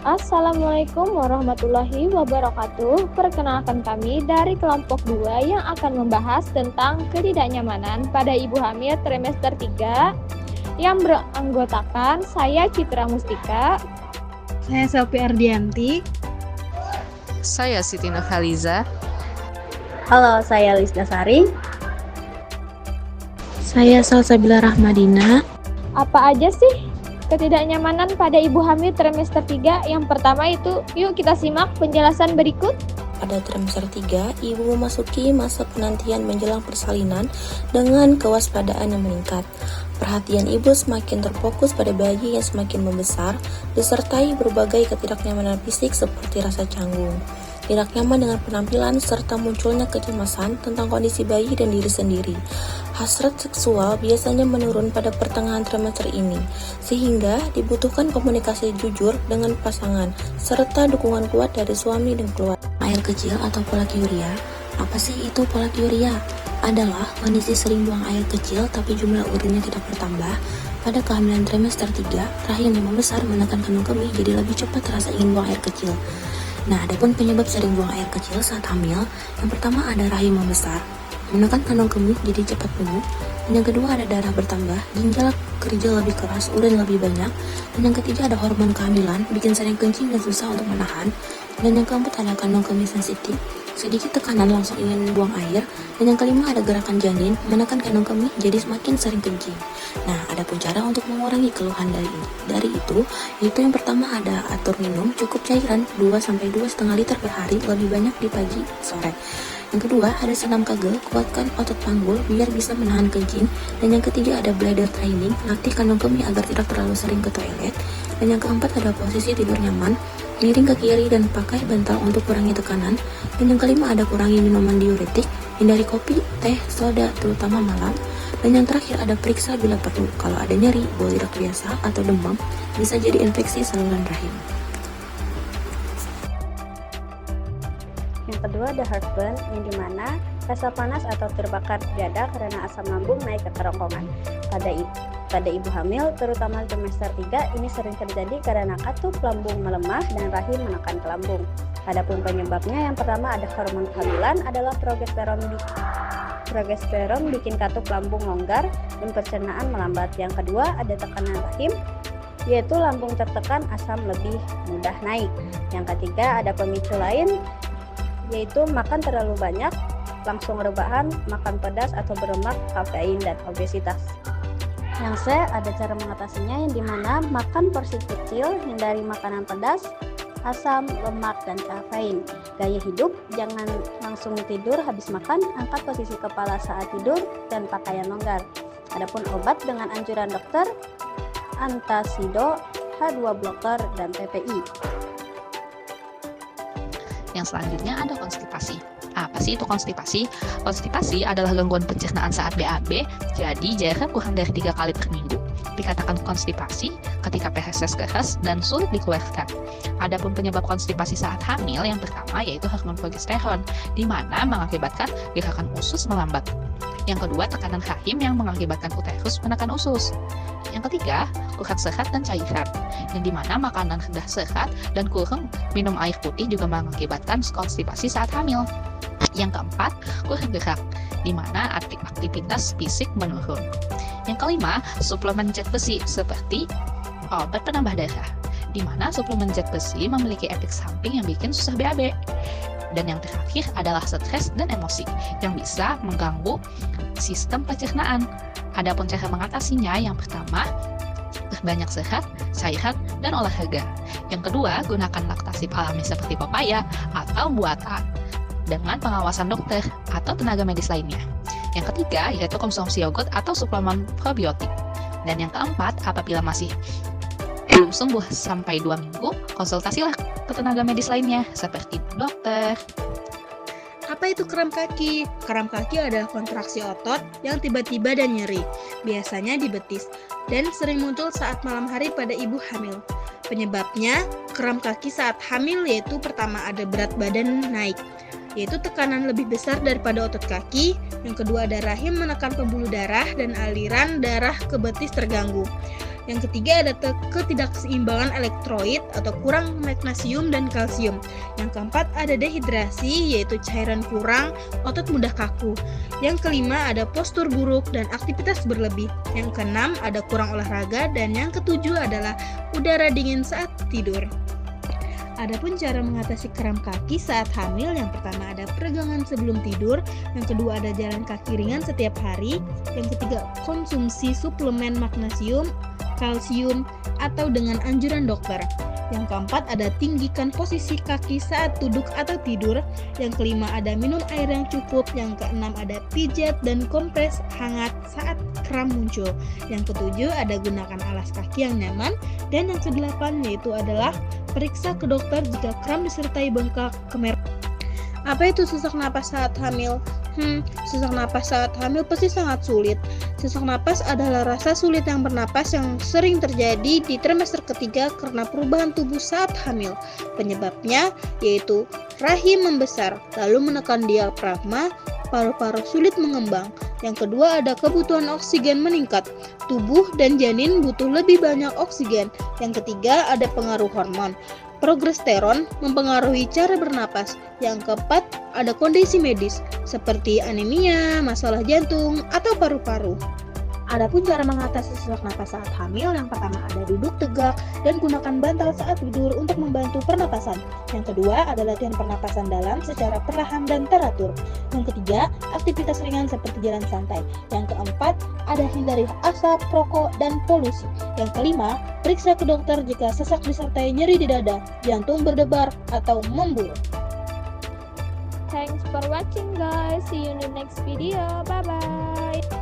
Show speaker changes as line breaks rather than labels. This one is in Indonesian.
Assalamualaikum warahmatullahi wabarakatuh. Perkenalkan kami dari kelompok 2 yang akan membahas tentang ketidaknyamanan pada ibu hamil trimester 3 yang beranggotakan saya Citra Mustika,
saya Selvi Ardianti.
Saya Siti Nurhaliza.
Halo, saya Lis Dasari.
Saya Salsabila Rahmadina.
Apa aja sih ketidaknyamanan pada ibu hamil trimester 3? Yang pertama itu, yuk kita simak penjelasan berikut.
Pada trimester 3, ibu memasuki masa penantian menjelang persalinan dengan kewaspadaan yang meningkat. Perhatian ibu semakin terfokus pada bayi yang semakin membesar, disertai berbagai ketidaknyamanan fisik seperti rasa canggung, tidak nyaman dengan penampilan, serta munculnya kecemasan tentang kondisi bayi dan diri sendiri. Hasrat seksual biasanya menurun pada pertengahan trimester ini, sehingga dibutuhkan komunikasi jujur dengan pasangan, serta dukungan kuat dari suami dan keluarga. Air kecil atau poliuria. Apa sih itu poliuria? Adalah kondisi sering buang air kecil tapi jumlah urinnya tidak bertambah. Pada kehamilan trimester 3, rahim yang membesar menekan kandung kemih jadi lebih cepat terasa ingin buang air kecil. Nah, adapun penyebab sering buang air kecil saat hamil, yang pertama ada rahim membesar, menekan kandung kemih jadi cepat penuh, dan yang kedua ada darah bertambah, ginjal kerja lebih keras, urin lebih banyak, dan yang ketiga ada hormon kehamilan, bikin sering kencing dan susah untuk menahan, dan yang keempat ada kandung kemih sensitif, sedikit tekanan langsung ingin buang air, dan yang kelima ada gerakan janin, menekan kandung kemih jadi semakin sering kencing. Nah, ada pun cara untuk mengurangi keluhan dari itu, yaitu yang pertama ada atur minum cukup cairan 2-2,5 liter per hari, lebih banyak di pagi sore. Yang kedua ada senam kagel, kuatkan otot panggul biar bisa menahan kencing. Dan yang ketiga ada bladder training, latih kandung kemih agar tidak terlalu sering ke toilet. Dan yang keempat ada posisi tidur nyaman, miring ke kiri dan pakai bantal untuk kurangi tekanan. Dan yang kelima ada kurangi minuman diuretik, hindari kopi, teh, soda, terutama malam. Dan yang terakhir ada periksa bila perlu. Kalau ada nyeri, boirak biasa atau demam, bisa jadi infeksi saluran rahim.
Yang kedua ada heartburn, yang dimana rasa panas atau terbakar di dada karena asam lambung naik ke kerongkongan. Pada ibu hamil, terutama trimester 3, ini sering terjadi karena katup lambung melemah dan rahim menekan ke lambung. Adapun penyebabnya, yang pertama ada hormon kehamilan adalah progesteron. Progesteron bikin katup lambung longgar dan pencernaan melambat. Yang kedua ada tekanan rahim, yaitu lambung tertekan, asam lebih mudah naik. Yang ketiga ada pemicu lain, yaitu makan terlalu banyak, langsung rebahan, makan pedas atau berlemak, kafein, dan obesitas. Yang C ada cara mengatasinya, yang dimana makan porsi kecil, hindari makanan pedas, asam, lemak, dan kafein. Gaya hidup, jangan langsung tidur habis makan, angkat posisi kepala saat tidur, dan pakaian longgar. Adapun obat dengan anjuran dokter, antasido, H2 blocker, dan PPI.
Yang selanjutnya ada konstipasi. Apa sih itu konstipasi? Konstipasi adalah gangguan pencernaan saat BAB, jadi jaraknya kurang dari 3 kali per minggu. Dikatakan konstipasi ketika PSS keras dan sulit dikeluarkan. Adapun penyebab konstipasi saat hamil, yang pertama yaitu hormon progesteron, di mana mengakibatkan gerakan usus melambat. Yang kedua, tekanan rahim yang mengakibatkan uterus menekan usus. Yang ketiga, kurang serat dan cairan, yang dimana makanan rendah serat dan kurang minum air putih juga mengakibatkan konstipasi saat hamil. Yang keempat, kurang gerak, di mana aktivitas fisik menurun. Yang kelima, suplemen zat besi seperti obat penambah darah, di mana suplemen zat besi memiliki efek samping yang bikin susah BAB. Dan yang terakhir adalah stres dan emosi yang bisa mengganggu sistem pencernaan. Adapun cara mengatasinya, yang pertama, berbanyak serat, cairan, dan olahraga. Yang kedua, gunakan laktatif alami seperti pepaya atau buatan dengan pengawasan dokter atau tenaga medis lainnya. Yang ketiga, yaitu konsumsi yogurt atau suplemen probiotik. Dan yang keempat, apabila masih belum sembuh sampai 2 minggu, konsultasilah ke tenaga medis lainnya seperti dokter.
Apa itu kram kaki? Kram kaki adalah kontraksi otot yang tiba-tiba dan nyeri, biasanya di betis, dan sering muncul saat malam hari pada ibu hamil. Penyebabnya, kram kaki saat hamil yaitu pertama ada berat badan naik, yaitu tekanan lebih besar daripada otot kaki. Yang kedua ada rahim menekan pembuluh darah dan aliran darah ke betis terganggu. Yang ketiga ada ketidakseimbangan elektrolit atau kurang magnesium dan kalsium. Yang keempat ada dehidrasi, yaitu cairan kurang, otot mudah kaku. Yang kelima ada postur buruk dan aktivitas berlebih. Yang keenam ada kurang olahraga, dan yang ketujuh adalah udara dingin saat tidur. Adapun cara mengatasi kram kaki saat hamil, yang pertama ada peregangan sebelum tidur, yang kedua ada jalan kaki ringan setiap hari, yang ketiga konsumsi suplemen magnesium, kalsium, atau dengan anjuran dokter. Yang keempat ada tinggikan posisi kaki saat duduk atau tidur. Yang kelima ada minum air yang cukup. Yang keenam ada pijat dan kompres hangat saat kram muncul. Yang ketujuh ada gunakan alas kaki yang nyaman. Dan yang kedelapan yaitu adalah periksa ke dokter jika kram disertai bengkak kemerahan. Apa itu sesak napas saat hamil? Sesak napas saat hamil pasti sangat sulit. Sesak napas adalah rasa sulit yang bernapas yang sering terjadi di trimester ketiga karena perubahan tubuh saat hamil. Penyebabnya yaitu rahim membesar, lalu menekan diafragma, paru-paru sulit mengembang. Yang kedua ada kebutuhan oksigen meningkat. Tubuh dan janin butuh lebih banyak oksigen. Yang ketiga ada pengaruh hormon. Progesteron mempengaruhi cara bernapas. Yang keempat, ada kondisi medis seperti anemia, masalah jantung, atau paru-paru. Adapun cara mengatasi sesak napas saat hamil, yang pertama ada duduk tegak dan gunakan bantal saat tidur untuk membantu pernapasan. Yang kedua ada latihan pernapasan dalam secara perlahan dan teratur. Yang ketiga, aktivitas ringan seperti jalan santai. Yang keempat, ada hindari asap, rokok, dan polusi. Yang kelima, periksa ke dokter jika sesak disertai nyeri di dada, jantung berdebar, atau membul.
Thanks for watching guys. See you in the next video. Bye bye.